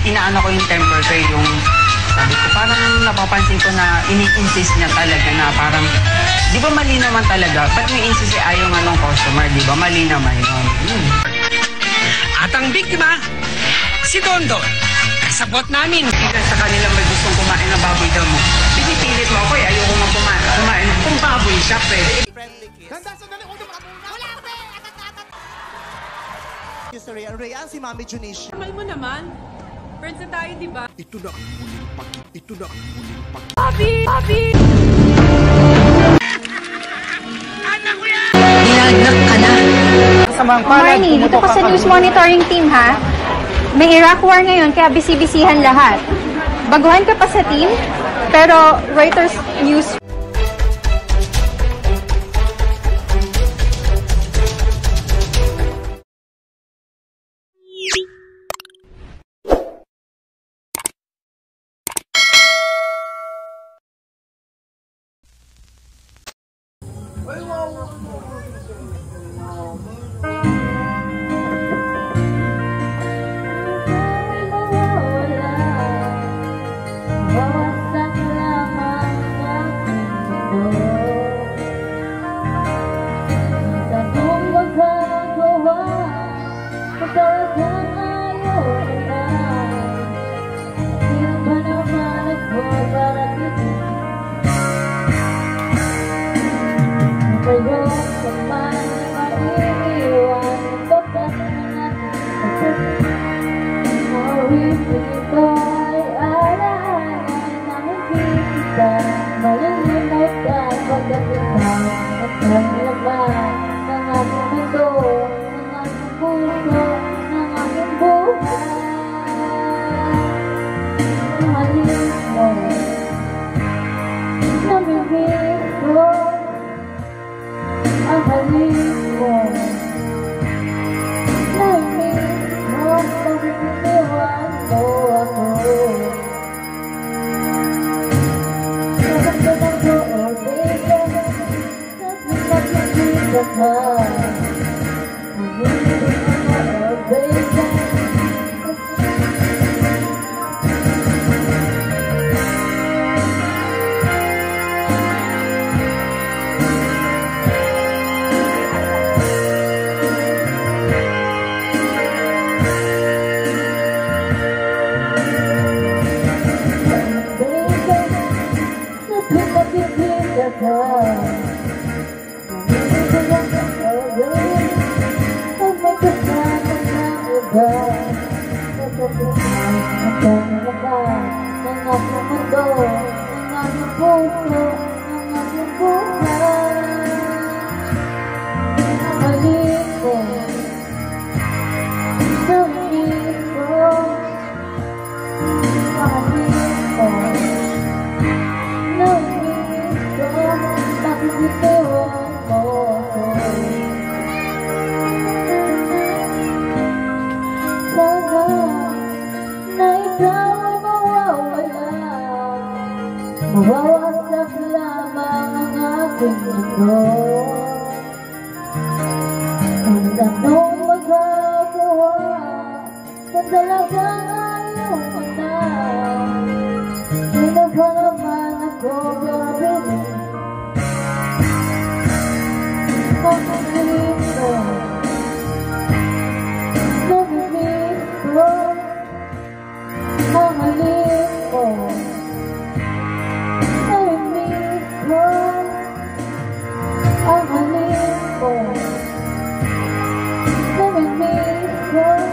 inaano ko yung temper ko, yung sabi ko, parang napapansin ko na ini-insist niya talaga na parang, di ba mali naman talaga? Ba't may insist ayaw nga ng customer, di ba? Mali naman yun. At ang biktima, si Dondon. Kasabot namin. Sa kanila may gustong kumain ng baboy daw mo. Pinipilit mo ako ayoko nga kumain. Kung baboy shop Ganda, sandali, huwag yung makabunan. Wala, Re! Yes, Rayan. Rayan, si Mami Junicia. Mahal mo naman. Friends na tayo, di ba? Ito na ang muling pakit. Ito na ang muling pakit. Papi! Papi! Anak ko yan! Dinagnak ka na. Marnie, dito ka sa news monitoring team, ha? May Iraq war ngayon, kaya bisi-bisihan lahat. Baguhan ka pa sa team, pero Reuters News... Mawawasak lamang ang aking mundo. Ang tanong magagawa kung talagang ayaw mo na. Sino ba naman ako gawin? Ang hiling mo, nabibig ko, ang hiling mo. Ang halip ko, namimiss ko.